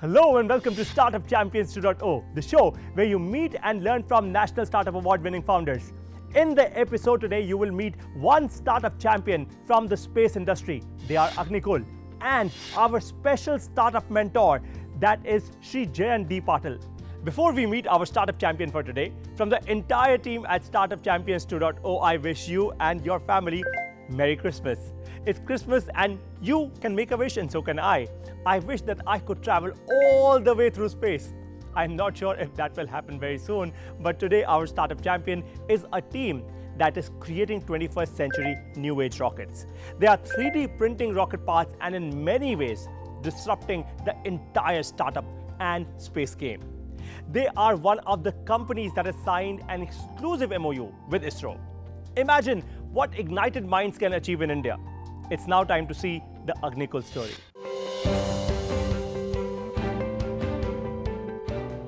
Hello and welcome to Startup Champions 2.0, the show where you meet and learn from National Startup Award winning founders. In the episode today, you will meet one startup champion from the space industry. They are Agnikul, and our special startup mentor, that is Shri Jayan D. Patil. Before we meet our startup champion for today, from the entire team at Startup Champions 2.0, I wish you and your family Merry Christmas. It's Christmas and you can make a wish and so can I. I wish that I could travel all the way through space. I'm not sure if that will happen very soon, but today our startup champion is a team that is creating 21st century new age rockets. They are 3D printing rocket parts and in many ways disrupting the entire startup and space game. They are one of the companies that has signed an exclusive MOU with ISRO. Imagine what ignited minds can achieve in India. It's now time to see the Agnikul story.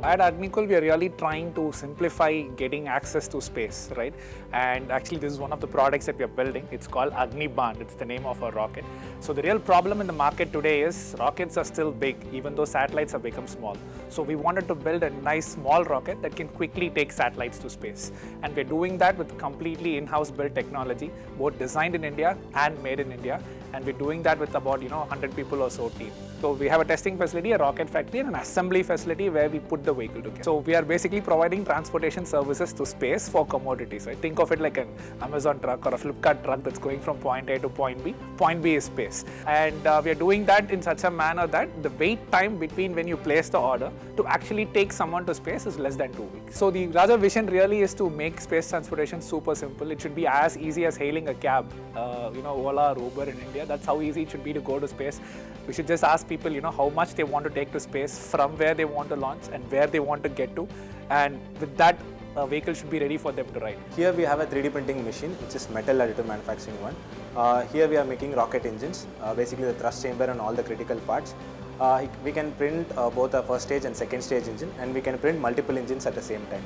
At Agnikul, we are really trying to simplify getting access to space, right? And actually, this is one of the products that we are building. It's called Agnibaand. It's the name of our rocket. So the real problem in the market today is rockets are still big, even though satellites have become small. So we wanted to build a nice small rocket that can quickly take satellites to space. And we're doing that with completely in-house built technology, both designed in India and made in India. And we're doing that with about 100 people or so team. So we have a testing facility, a rocket factory, and an assembly facility where we put the vehicle together. So we are basically providing transportation services to space for commodities. Right? Think of it like an Amazon truck or a Flipkart truck that's going from point A to point B. Point B is space. And we are doing that in such a manner that the wait time between when you place the order to actually take someone to space is less than 2 weeks. So the larger vision really is to make space transportation super simple. It should be as easy as hailing a cab, Ola or Uber in India. That's how easy it should be to go to space. We should just ask people, how much they want to take to space, from where they want to launch and where they want to get to. And with that, a vehicle should be ready for them to ride. Here we have a 3D printing machine, which is metal additive manufacturing one. Here we are making rocket engines, basically the thrust chamber and all the critical parts. We can print both a first stage and second stage engine, and we can print multiple engines at the same time.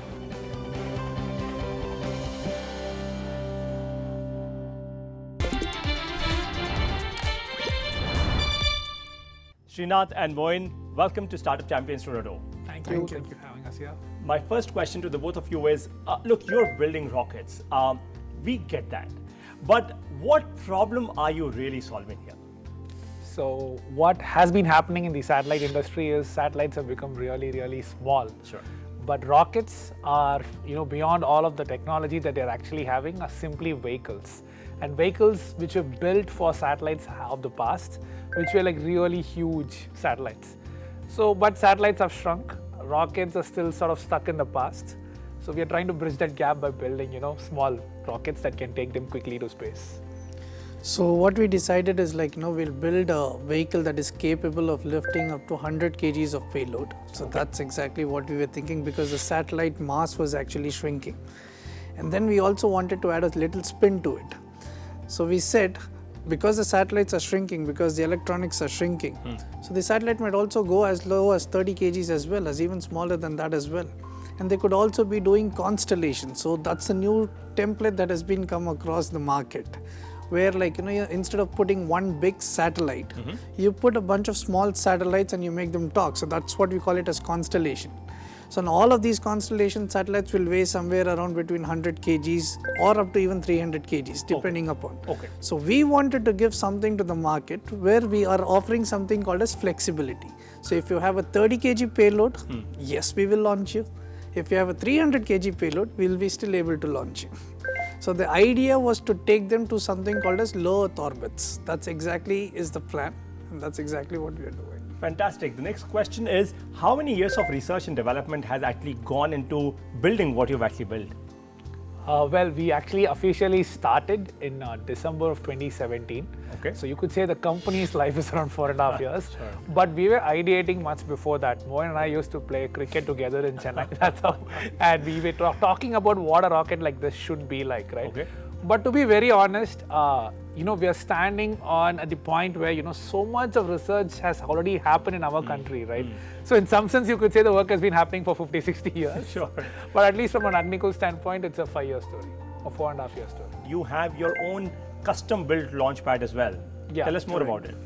Srinath and Moin, welcome to Startup Champions 2.0. Thank you for having us here. My first question to the both of you is, look, you're building rockets. We get that. But what problem are you really solving here? So what has been happening in the satellite industry is satellites have become really, really small. Sure. But rockets are, beyond all of the technology that they're actually having, are simply vehicles. And vehicles which were built for satellites of the past, which were like really huge satellites. But satellites have shrunk. Rockets are still sort of stuck in the past. So we are trying to bridge that gap by building, small rockets that can take them quickly to space. So what we decided is we'll build a vehicle that is capable of lifting up to 100 kgs of payload. So that's exactly what we were thinking, because the satellite mass was actually shrinking. And then we also wanted to add a little spin to it. So we said, because the satellites are shrinking, because the electronics are shrinking, so the satellite might also go as low as 30 kgs as well, as even smaller than that as well. And they could also be doing constellations. So that's a new template that has been come across the market, where instead of putting one big satellite, you put a bunch of small satellites and you make them talk. So that's what we call it as constellation. So in all of these constellation satellites will weigh somewhere around between 100 kgs or up to even 300 kgs, depending upon. So we wanted to give something to the market where we are offering something called as flexibility. So if you have a 30 kg payload, yes, we will launch you. If you have a 300 kg payload, we will be still able to launch you. So the idea was to take them to something called as low Earth orbits. That's exactly is the plan, and that's exactly what we are doing. Fantastic. The next question is, how many years of research and development has actually gone into building what you've actually built? Well, we actually officially started in December of 2017. Okay. So you could say the company's life is around 4.5 years. Sure. But we were ideating much before that. Mohan and I used to play cricket together in Chennai. That's how. And we were talking about what a rocket like this should be like, right? Okay. But to be very honest, we are standing at the point where, so much of research has already happened in our country, right? So in some sense, you could say the work has been happening for 50, 60 years. Sure. But at least from an Agnikul standpoint, it's a 5-year story, a 4.5-year story. You have your own custom-built launch pad as well. Yeah, Tell us more correct. about it.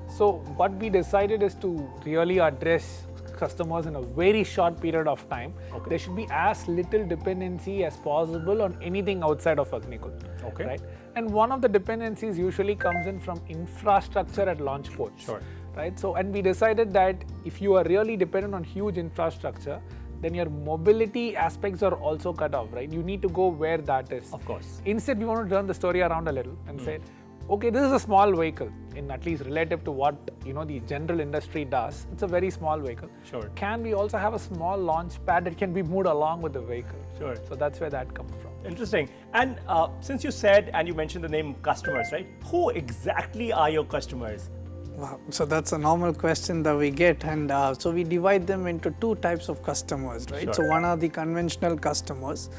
So what we decided is to really address customers in a very short period of time. Okay. There should be as little dependency as possible on anything outside of Agnikul. Okay. Right? And one of the dependencies usually comes in from infrastructure at launch ports. Sure. Right? So, and we decided that if you are really dependent on huge infrastructure, then your mobility aspects are also cut off, right? You need to go where that is. Of course. Instead, we want to turn the story around a little and say, okay, this is a small vehicle, in at least relative to what the general industry does. It's a very small vehicle. Sure. Can we also have a small launch pad that can be moved along with the vehicle? Sure. So that's where that comes from. Interesting. And since you said and you mentioned the name customers, right? Who exactly are your customers? Wow. So that's a normal question that we get, and so we divide them into two types of customers, right? Sure. So one are the conventional customers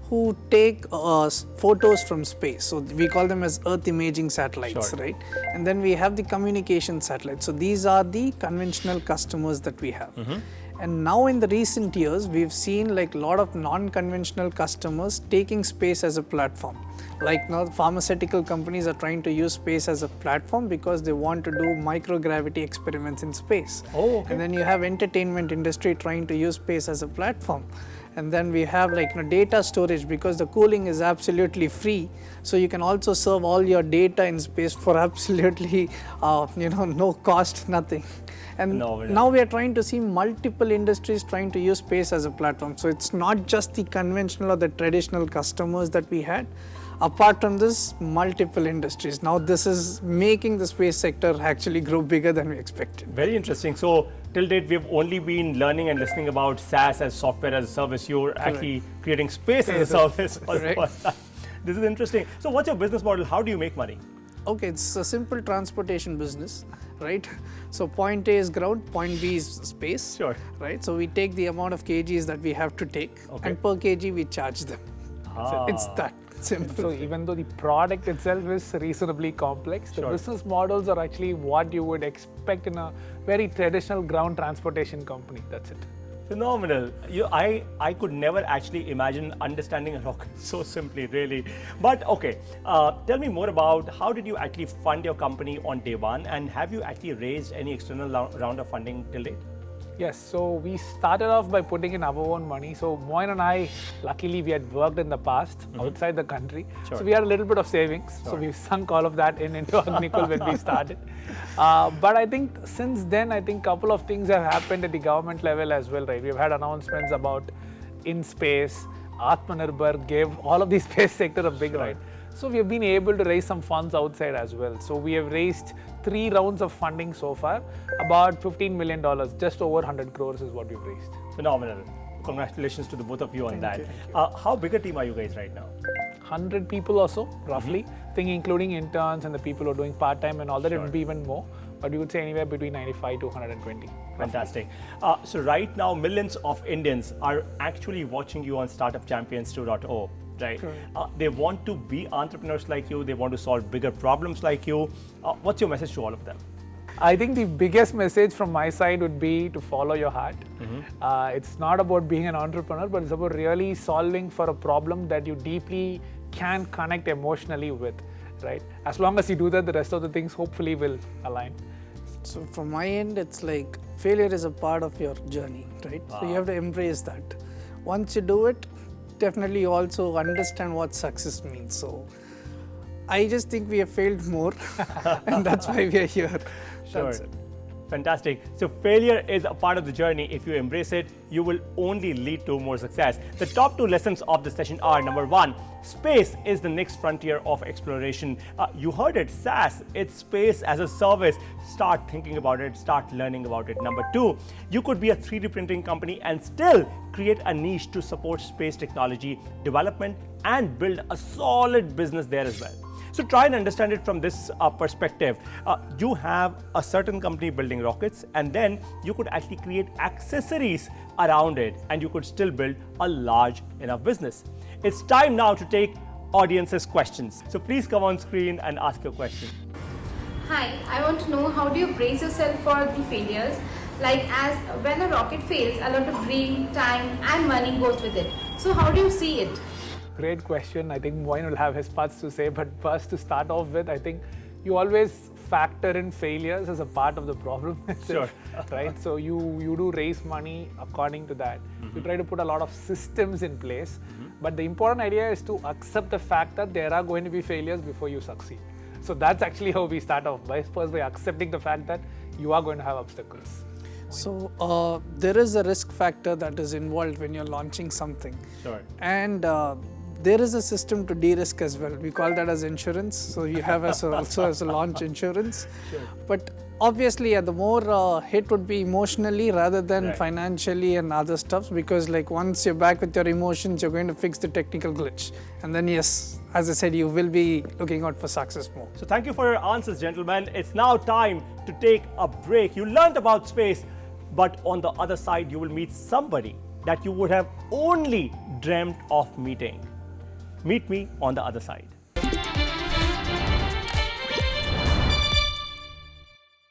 who take photos from space. So we call them as Earth imaging satellites, Sure. right? And then we have the communication satellites. So these are the conventional customers that we have. And now in the recent years, we've seen like a lot of non-conventional customers taking space as a platform. Like now pharmaceutical companies are trying to use space as a platform because they want to do microgravity experiments in space. Oh, okay. And then you have entertainment industry trying to use space as a platform. And then we have like data storage, because the cooling is absolutely free. So you can also serve all your data in space for absolutely no cost, nothing. And now we are trying to see multiple industries trying to use space as a platform. So it's not just the conventional or the traditional customers that we had. Apart from this, multiple industries. Now this is making the space sector actually grow bigger than we expected. Very interesting. So till date, we've only been learning and listening about SaaS as software as a service. You're actually creating space as a service. This is interesting. So what's your business model? How do you make money? Okay, it's a simple transportation business, right? So point A is ground, point B is space, Sure. right? So we take the amount of kgs that we have to take, and per kg we charge them. So it's that simple. So even though the product itself is reasonably complex, the business models are actually what you would expect in a very traditional ground transportation company. That's it. Phenomenal. I could never actually imagine understanding a rocket so simply, really. But okay, tell me more about how did you actually fund your company on day one, and have you actually raised any external round of funding till date? Yes, so we started off by putting in our own money. So Moin and I, luckily we had worked in the past outside the country. Sure. So we had a little bit of savings. Sure. So we sunk all of that into Agnikul when we started. But I think since then, I think a couple of things have happened at the government level as well, right? We've had announcements about in-space, Atmanirbhar gave all of the space sector a big ride. So we have been able to raise some funds outside as well. So we have raised 3 rounds of funding so far, about $15 million, just over 100 crores is what we've raised. Phenomenal. Congratulations to the both of you on that. How big a team are you guys right now? 100 people or so, roughly. I think including interns and the people who are doing part-time and all that, it would be even more. But we would say anywhere between 95 to 120. Fantastic. So right now, millions of Indians are actually watching you on Startup Champions 2.0. Right. They want to be entrepreneurs like you. They want to solve bigger problems like you. What's your message to all of them? I think the biggest message from my side would be to follow your heart. It's not about being an entrepreneur, but it's about really solving for a problem that you deeply can connect emotionally with, right? As long as you do that, the rest of the things hopefully will align. So from my end, it's like failure is a part of your journey, right? So you have to embrace that. Once you do it, definitely you also understand what success means. So I just think we have failed more and that's why we are here. That's it. Fantastic. So failure is a part of the journey. If you embrace it, you will only lead to more success. The top 2 lessons of the session are: number 1, space is the next frontier of exploration. You heard it, SaaS, it's space as a service. Start thinking about it, start learning about it. Number 2, you could be a 3D printing company and still create a niche to support space technology development and build a solid business there as well. So try and understand it from this perspective. You have a certain company building rockets, and then you could actually create accessories around it, and you could still build a large enough business. It's time now to take audience's questions. So please come on screen and ask your question. Hi, I want to know, how do you brace yourself for the failures? Like, as when a rocket fails, a lot of brain, time and money goes with it. So how do you see it? Great question. I think Moin will have his parts to say, but first to start off with, I think you always factor in failures as a part of the problem itself, right? So you do raise money according to that. You try to put a lot of systems in place, but the important idea is to accept the fact that there are going to be failures before you succeed. So that's actually how we start off, by accepting the fact that you are going to have obstacles. So there is a risk factor that is involved when you're launching something. Sure. And there is a system to de-risk as well. We call that as insurance. So you have also as a launch insurance. Sure. But obviously, the more hit would be emotionally rather than financially and other stuff, because like once you're back with your emotions, you're going to fix the technical glitch. And then yes, as I said, you will be looking out for success more. So thank you for your answers, gentlemen. It's now time to take a break. You learned about space, but on the other side, you will meet somebody that you would have only dreamt of meeting. Meet me on the other side.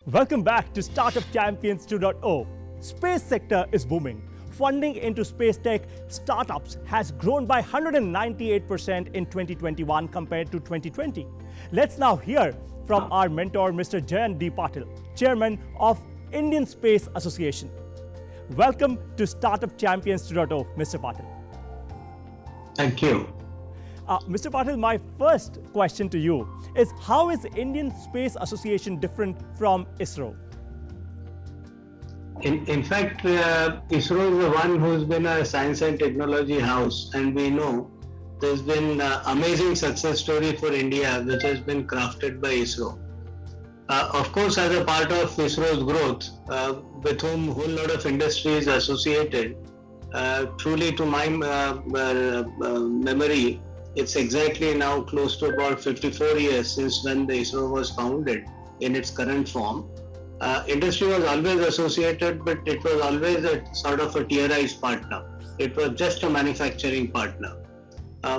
Welcome back to Startup Champions 2.0. Space sector is booming. Funding into space tech startups has grown by 198% in 2021 compared to 2020. Let's now hear from our mentor, Mr. Jayant D. Patil, Chairman of Indian Space Association. Welcome to Startup Champions 2.0, Mr. Patil. Thank you. Mr. Patil, my first question to you is, how is Indian Space Association different from ISRO? In fact, ISRO is the one who's been a science and technology house, and we know there's been amazing success story for India which has been crafted by ISRO. Of course, as a part of ISRO's growth, with whom a whole lot of industry is associated, truly to my memory, it's exactly now close to about 54 years since when the ISRO was founded in its current form. Industry was always associated, but it was always a sort of a tierized partner. It was just a manufacturing partner.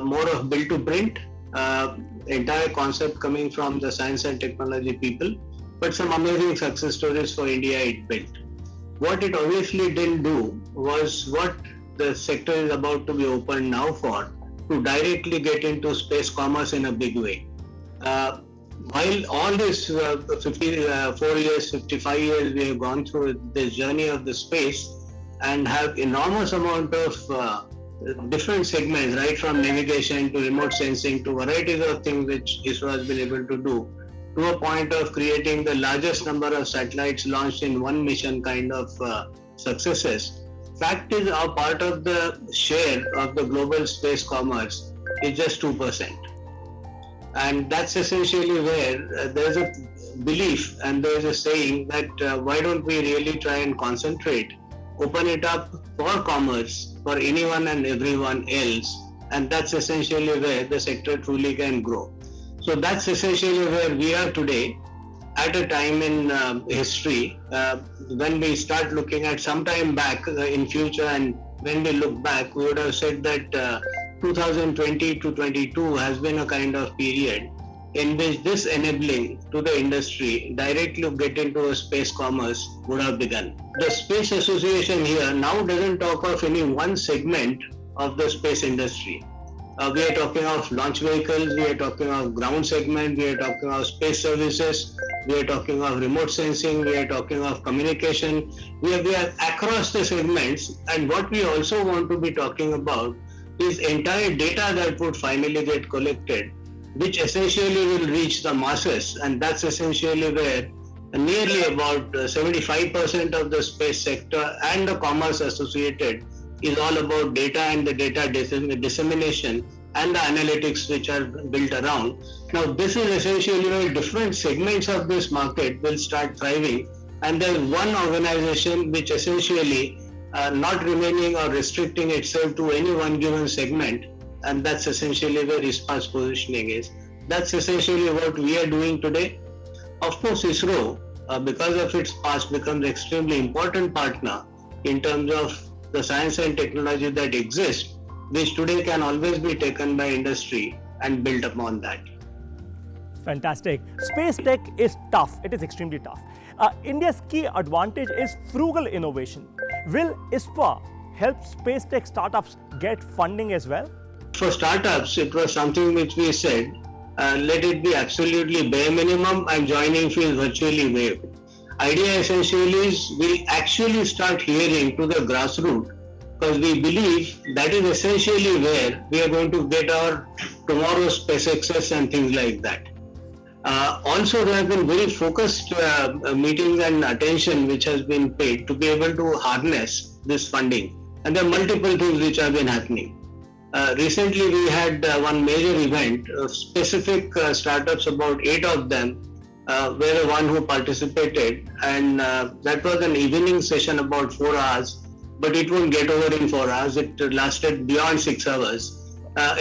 More of build to print, entire concept coming from the science and technology people, but some amazing success stories for India it built. What it obviously didn't do was what the sector is about to be opened now for, to directly get into space commerce in a big way. While all this 54 years, 55 years, we have gone through this journey of the space and have enormous amount of different segments, right from navigation to remote sensing to varieties of things which ISRO has been able to do, to a point of creating the largest number of satellites launched in one mission kind of successes. Fact is, our part of the share of the global space commerce is just 2%. And that's essentially where there's a belief and there's a saying that why don't we really try and concentrate, open it up for commerce for anyone and everyone else, and that's essentially where the sector truly can grow. So that's essentially where we are today, at a time in history when we start looking at some time back in future, and when we look back, we would have said that 2020 to 22 has been a kind of period in which this enabling to the industry directly get into a space commerce would have begun. The Space Association here now doesn't talk of any one segment of the space industry. We are talking of launch vehicles, we are talking of ground segment, we are talking of space services, we are talking of remote sensing, we are talking of communication. We are across the segments, and what we also want to be talking about is entire data that would finally get collected, which essentially will reach the masses, and that's essentially where nearly about 75% of the space sector and the commerce associated is all about data and the data dissemination and the analytics which are built around. Now, this is essentially where different segments of this market will start thriving, and there is one organization which essentially not remaining or restricting itself to any one given segment, and that's essentially where ISPA's positioning is. That's essentially what we are doing today. Of course, ISRO, because of its past, becomes extremely important partner in terms of the science and technology that exists, which today can always be taken by industry and built upon that. Fantastic. Space tech is tough. It is extremely tough. India's key advantage is frugal innovation. Will ISPA help space tech startups get funding as well? For startups, it was something which we said let it be absolutely bare minimum and joining fee is virtually waived. Idea essentially is we actually start hearing to the grassroots because we believe that is essentially where we are going to get our tomorrow's space access and things like that. Also, there have been very focused meetings and attention which has been paid to be able to harness this funding. And there are multiple things which have been happening. Recently, we had one major event of specific startups, about 8 of them were the one who participated, and that was an evening session about 4 hours, but it won't get over in 4 hours. It lasted beyond 6 hours.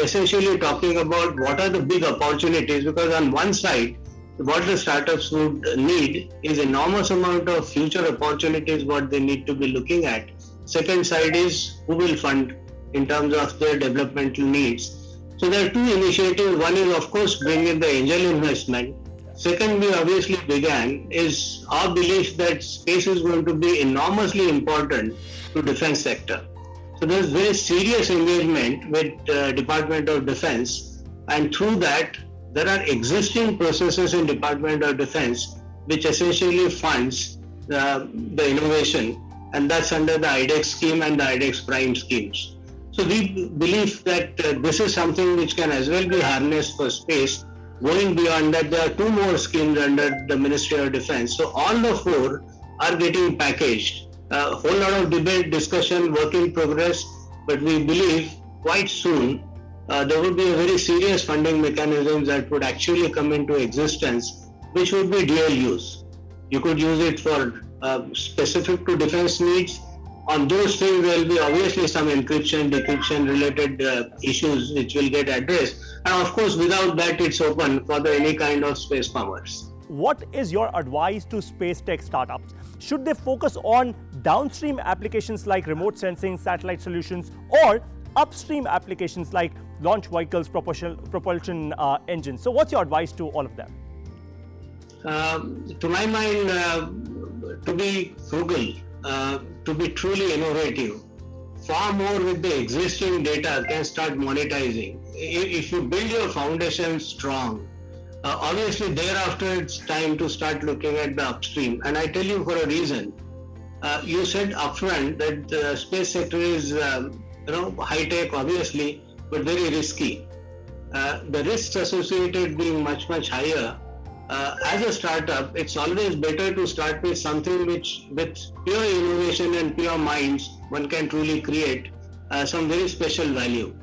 Essentially talking about what are the big opportunities, because on one side, what the startups would need is enormous amount of future opportunities what they need to be looking at. Second side is who will fund in terms of their developmental needs. So there are two initiatives. One is of course bring in the angel investment. Second, we obviously began is our belief that space is going to be enormously important to defense sector. So there's very serious engagement with Department of Defense, and through that there are existing processes in Department of Defense which essentially funds the innovation, and that's under the IDEX scheme and the IDEX Prime schemes. So we believe that this is something which can as well be harnessed for space. Going beyond that, there are 2 more schemes under the Ministry of Defense. So all the 4 are getting packaged. A whole lot of debate, discussion, work in progress, but we believe quite soon there would be a very serious funding mechanism that would actually come into existence, which would be dual use. You could use it for specific to defense needs. On those things, there will be obviously some encryption, decryption related issues which will get addressed. And of course, without that, it's open for any kind of space commerce. What is your advice to space tech startups? Should they focus on downstream applications like remote sensing, satellite solutions, or upstream applications like launch vehicles, propulsion engines? So what's your advice to all of them? To my mind, to be frugal, to be truly innovative, far more with the existing data can start monetizing. If you build your foundation strong, obviously thereafter it's time to start looking at the upstream. And I tell you for a reason. You said upfront that the space sector is high tech obviously, but very risky. The risks associated being much higher. As a startup, it's always better to start with something which, with pure innovation and pure minds, one can truly create some very special value.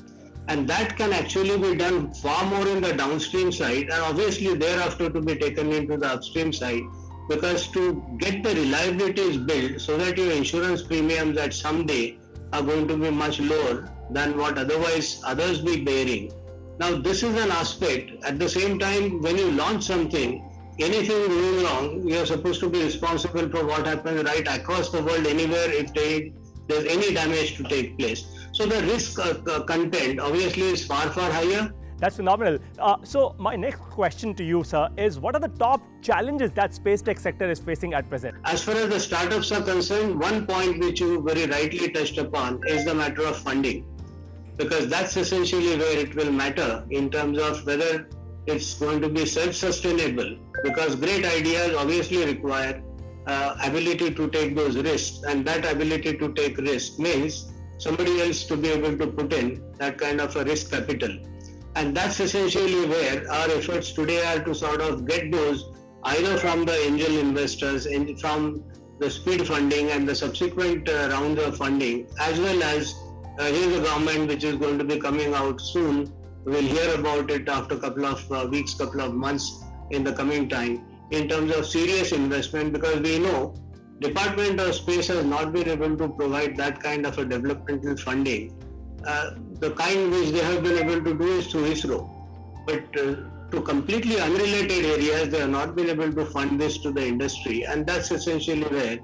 And that can actually be done far more in the downstream side, and obviously thereafter to be taken into the upstream side, because to get the reliabilities built so that your insurance premiums at someday are going to be much lower than what otherwise others be bearing. Now this is an aspect. At the same time, when you launch something, anything going wrong, you are supposed to be responsible for what happens right across the world, anywhere if there's any damage to take place. So the risk content obviously is far higher. That's phenomenal. So my next question to you, sir, is what are the top challenges that space tech sector is facing at present? As far as the startups are concerned, one point which you very rightly touched upon is the matter of funding, because that's essentially where it will matter in terms of whether it's going to be self-sustainable, because great ideas obviously require ability to take those risks, and that ability to take risk means somebody else to be able to put in that kind of a risk capital. And that's essentially where our efforts today are to sort of get those either from the angel investors and from the speed funding and the subsequent rounds of funding, as well as here's a government which is going to be coming out soon. We'll hear about it after a couple of weeks, couple of months in the coming time, in terms of serious investment, because we know Department of Space has not been able to provide that kind of a developmental funding. The kind which they have been able to do is through ISRO. But to completely unrelated areas, they have not been able to fund this to the industry, and that's essentially where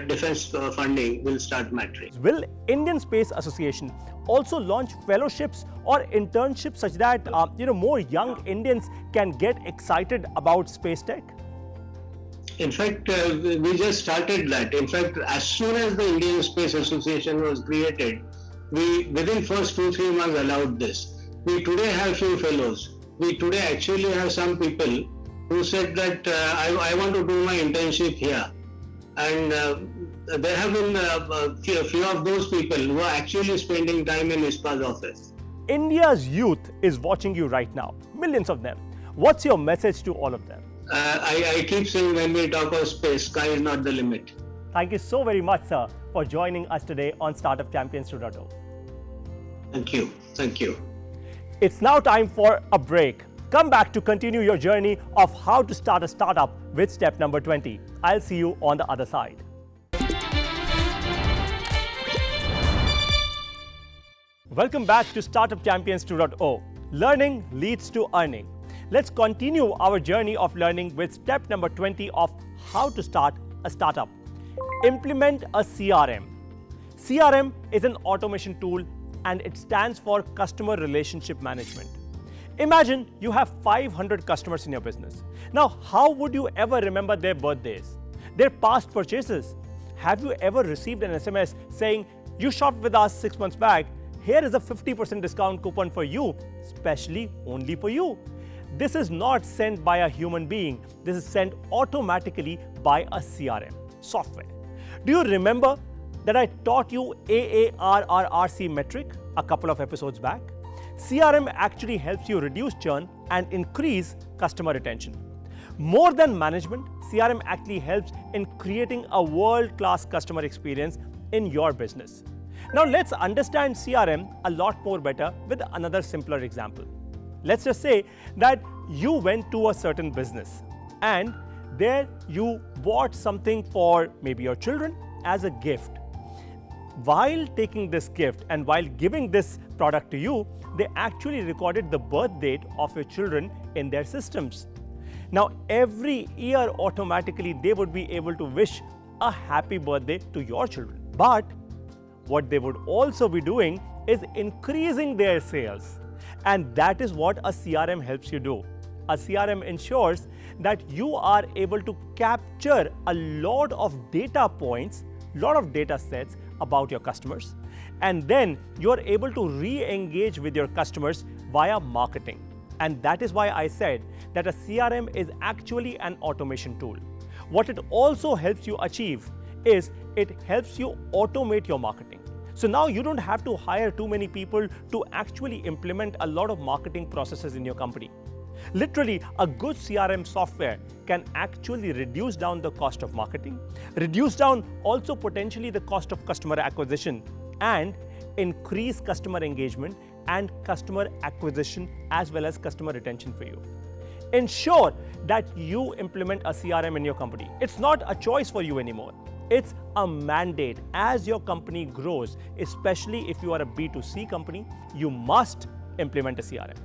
defense funding will start mattering. Will Indian Space Association also launch fellowships or internships such that more young Indians can get excited about space tech? In fact, we just started that. In fact, as soon as the Indian Space Association was created, we within first 2-3 months allowed this. We today have few fellows we today actually have some people who said that I want to do my internship here. And there have been a few of those people who are actually spending time in ISPA's office. India's youth is watching you right now, millions of them. What's your message to all of them? I keep saying when we talk of space, sky is not the limit. Thank you so very much, sir, for joining us today on Startup Champions 2.0. Thank you. Thank you. It's now time for a break. Come back to continue your journey of how to start a startup with step number 20. I'll see you on the other side. Welcome back to Startup Champions 2.0. Learning leads to earning. Let's continue our journey of learning with step number 20 of how to start a startup. Implement a CRM. CRM is an automation tool and it stands for Customer Relationship Management. Imagine you have 500 customers in your business. Now, how would you ever remember their birthdays, their past purchases? Have you ever received an SMS saying, you shopped with us 6 months back, here is a 50% discount coupon for you, specially only for you. This is not sent by a human being. This is sent automatically by a CRM software. Do you remember that I taught you AARRRC metric a couple of episodes back? CRM actually helps you reduce churn and increase customer retention. More than management, CRM actually helps in creating a world-class customer experience in your business. Now let's understand CRM a lot more better with another simpler example. Let's just say that you went to a certain business and there you bought something for maybe your children as a gift. While taking this gift and while giving this product to you, they actually recorded the birth date of your children in their systems. Now, every year automatically they would be able to wish a happy birthday to your children. But what they would also be doing is increasing their sales. And that is what a CRM helps you do. A CRM ensures that you are able to capture a lot of data points, lot of data sets about your customers, and then you are able to re-engage with your customers via marketing. And that is why I said that a CRM is actually an automation tool. What it also helps you achieve is it helps you automate your marketing. So now you don't have to hire too many people to actually implement a lot of marketing processes in your company. Literally, a good CRM software can actually reduce down the cost of marketing, reduce down also potentially the cost of customer acquisition, and increase customer engagement and customer acquisition as well as customer retention for you. Ensure that you implement a CRM in your company. It's not a choice for you anymore. It's a mandate. As your company grows, especially if you are a B2C company, you must implement a CRM.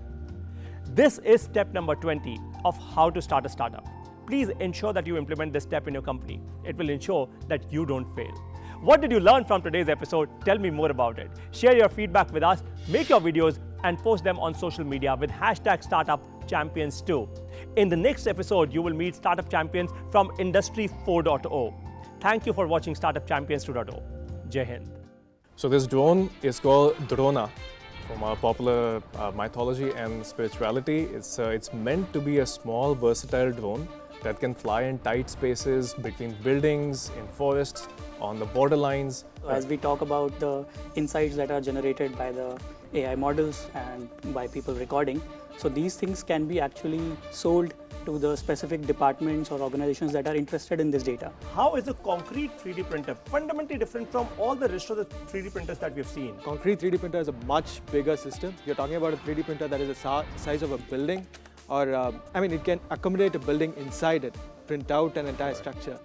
This is step number 20 of how to start a startup. Please ensure that you implement this step in your company. It will ensure that you don't fail. What did you learn from today's episode? Tell me more about it. Share your feedback with us, make your videos, and post them on social media with #StartupChampions2. In the next episode, you will meet startup champions from Industry 4.0. Thank you for watching Startup Champions 2.0. Jai Hind. So this drone is called Drona from our popular mythology and spirituality. It's meant to be a small, versatile drone that can fly in tight spaces between buildings, in forests, on the borderlines. As we talk about the insights that are generated by the AI models and by people recording, so these things can be actually sold to the specific departments or organizations that are interested in this data. How is a concrete 3D printer fundamentally different from all the rest of the 3D printers that we've seen? Concrete 3D printer is a much bigger system. You're talking about a 3D printer that is the size of a building, or it can accommodate a building inside it, print out an entire structure.